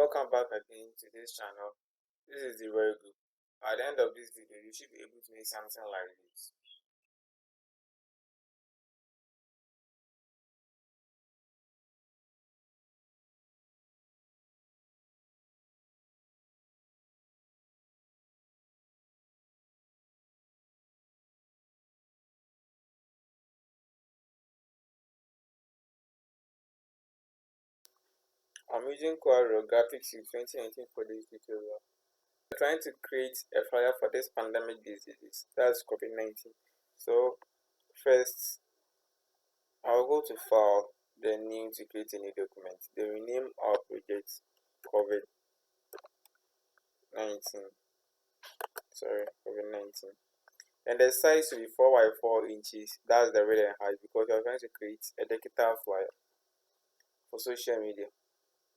Welcome back again to this channel. This is Deroy group. At the end of this video, you should be able to make something like this. I'm using CorelDraw graphics in 2019 for this tutorial. We're trying to create a flyer for this pandemic disease, that's Covid-19. So first, I'll go to File, then New to create a new document. Then rename our project COVID-19. COVID-19. And the size will be 4 by 4 inches. That's the width and height because we are going to create a digital flyer for social media.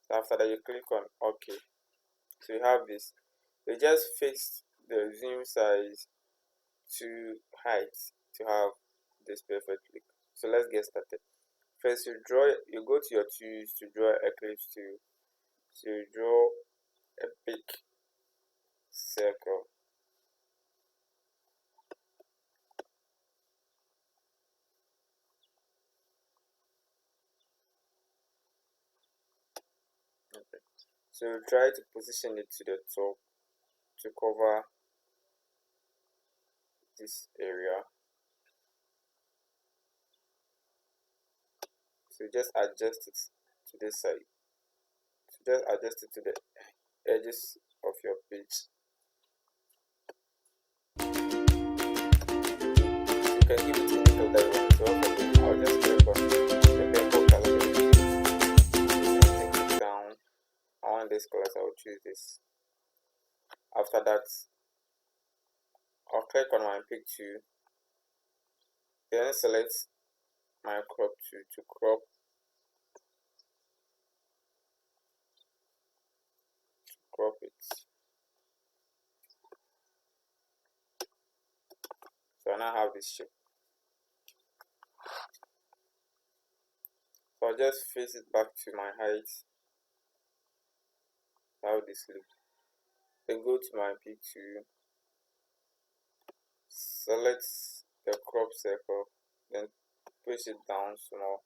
So after that, you click on OK. So you have this. You just fix the zoom size to height to have this perfect look. So let's get started. First, you go to your tools to draw eclipse tool. So you draw a big circle. Okay. So try to position it to the top to cover this area. So just adjust it to this side. So just adjust it to the edges of your page. You can give it any color that you want. So I'll just click on the purple color. Take it down. I want this color, so I'll choose this. After that, I'll click on my pick tool. Then select my crop tool to crop it. So I now have this shape. So I'll just face it back to my height. How this look. Then go to my pick tool. Select the crop circle. Then push it down small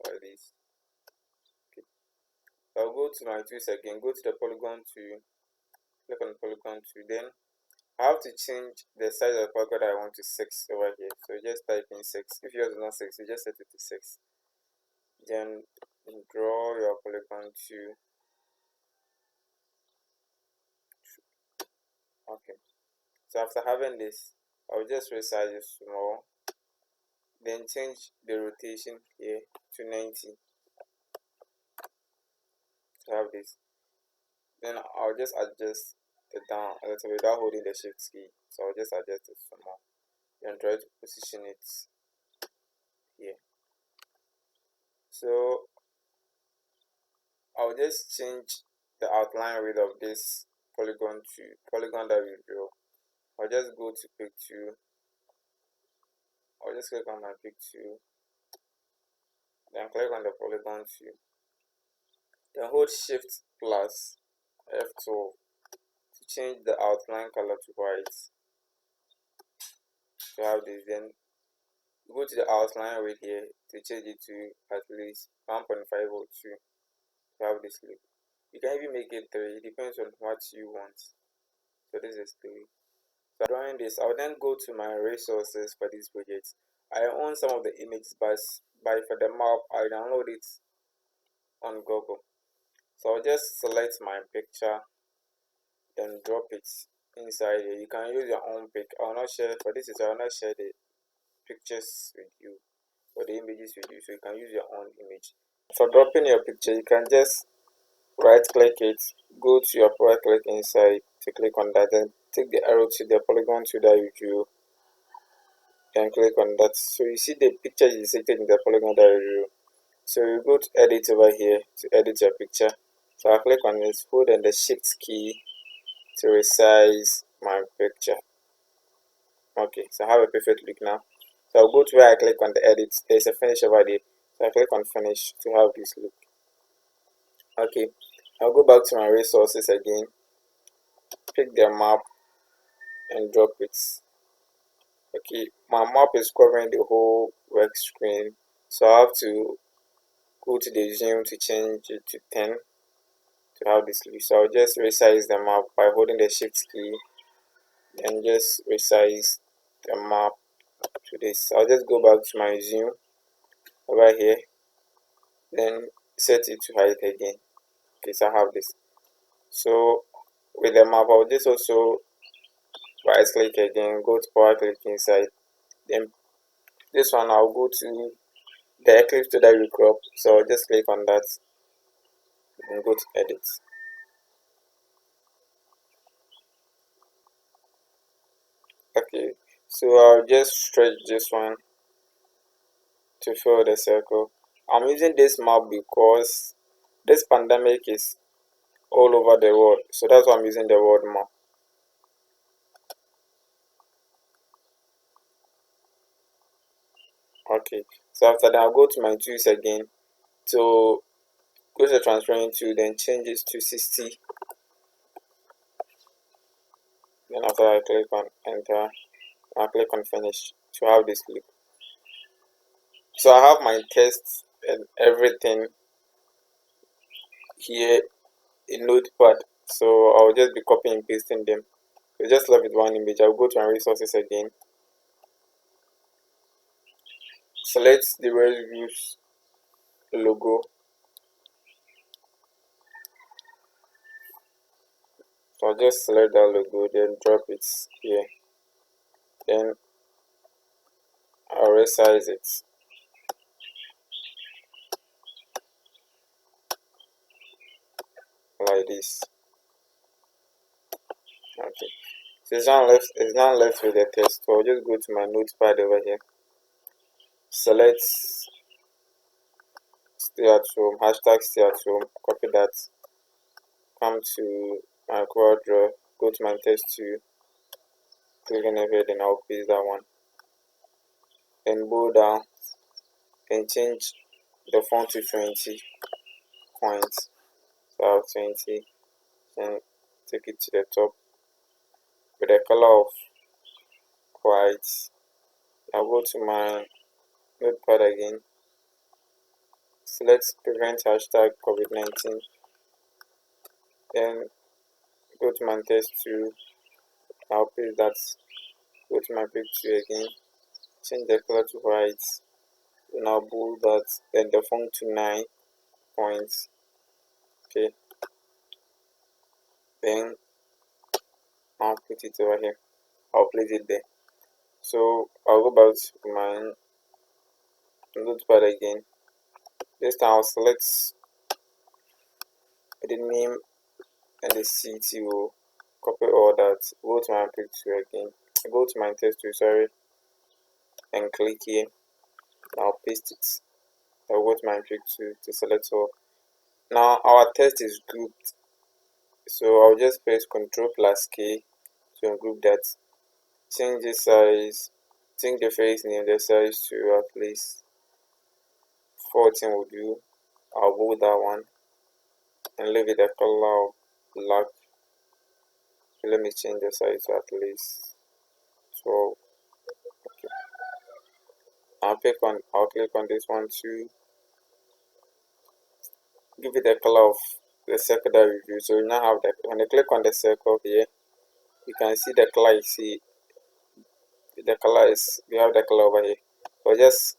like this. Okay. So I'll go to my tools again. Go to the polygon tool. Click on the polygon tool. Then I have to change the size of the polygon that I want to 6 over here. So just type in 6. If yours is not 6, you just set it to 6. Then draw your polygon tool. Okay. So after having this, I'll just resize it small. Then change the rotation here to 90. To have this. Then I'll just adjust it down a little bit without holding the shift key. So I'll just adjust it some more. Then try to position it here. So I'll just change the outline width of this polygon that we draw. I'll just go to pick tool. I'll just click on my pick tool. Then click on the polygon tool. Then hold shift plus F12 to change the outline color to white. To have this, then go to the outline width here to change it to at least 1.502 to have this look. You can even make it 3, it depends on what you want. So this is 3. So drawing this, I'll then go to my resources for this project. I own some of the images, but for the map, I download it on Google. So I'll just select my picture and drop it inside here. You can use your own pic. I will not share for this. I will not share the pictures with you or the images with you. So you can use your own image. For dropping your picture, you can just right click it, go to your right click inside to click on that, then take the arrow to the polygon tool that you drew, then click on that. So you see the picture is inserted in the polygon that you drew. So you go to edit over here to edit your picture. So I click on this, hold and the shift key to resize my picture. Okay, so I have a perfect look now. So I'll go to where I click on the edit. There's a finish over there. So I click on finish to have this look. Okay, I'll go back to my resources again, pick the map and drop it. Okay, my map is covering the whole work screen, so I have to go to the zoom to change it to 10 to have this look. So I'll just resize the map by holding the shift key and just resize the map to this. I'll just go back to my zoom over here, then set it to height again. Okay, so I have this. So with the map, I'll just also right click again, go to power click inside. Then this one I'll go to the eclipse to that recrop. So I'll just click on that and go to edit. Okay, so I'll just stretch this one to fill the circle. I'm using this map because this pandemic is all over the world, so that's why I'm using the world map. Okay, so after that I'll go to my tools again to go to the transferring tool, then change it to 60. Then after I click on enter, I'll click on finish to have this look. So I have my tests and everything here in notepad, so I'll just be copying and pasting them. So just left with one image. I'll go to my resources again, select the reviews logo. So I'll just select that logo, then drop it here, then I'll resize it like this. Okay, so it's now left with the text. So I'll just go to my notepad over here, select stay at home, hashtag stay at home, copy that, come to my CorelDraw, go to my test to click on it, then I'll paste that one, then go down and change the font to 20 points. So I have 20, and take it to the top with the color of white. I'll go to my notepad again, select prevent hashtag COVID-19, then go to my test to, I'll paste that, go to my picture again, change the color to white, then I'll bold that, then the font to 9 points. Okay, then I'll put it over here, I'll place it there. So I'll go back to my notepad again. This time I'll select the name and the CTO, copy all that, go to my picture again, go to my test tool, sorry, and click here. I'll paste it. I'll go to my picture to select all. Now our test is grouped, so I'll just press Ctrl plus K to ungroup that. Change the size, change the face name, the size to at least 14 will do. I'll bold that one and leave it the color of black. So let me change the size to at least 12. Okay. I'll click on this one to give it the color of the circle that we view. So you now have that. When you click on the circle here, you can see the color. You see the color is, we have the color over here. So just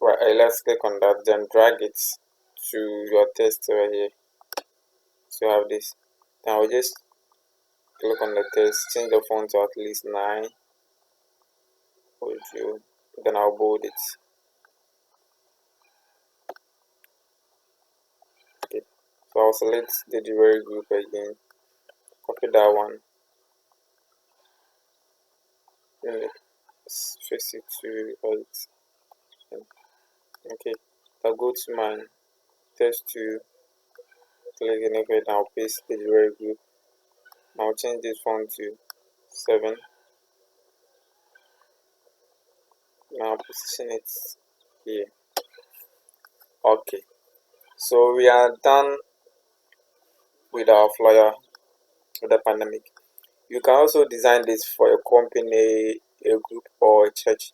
right, let's click on that, then drag it to your text over here. So you have this. Now we just click on the text, change the font to at least 9. Then I'll bold it. Okay. So I'll select the Deroy group again, copy that one, then fix it to alt. Okay. I'll go to my text to click in it, and I'll paste the Deroy group. I'll change this font to 7. Now position it here. Okay. So we are done with our flyer for the pandemic. You can also design this for a company, a group, or a church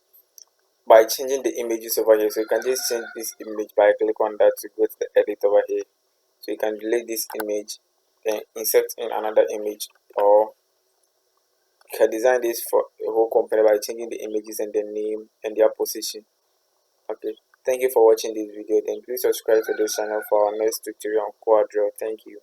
by changing the images over here. So you can just change this image by click on that to go to the edit over here. So you can delete this image, then insert in another image, or you can design this for a whole company by changing the images and the name and their position. Okay, thank you for watching this video. Then please subscribe to this channel for our next tutorial on CorelDraw. Thank you.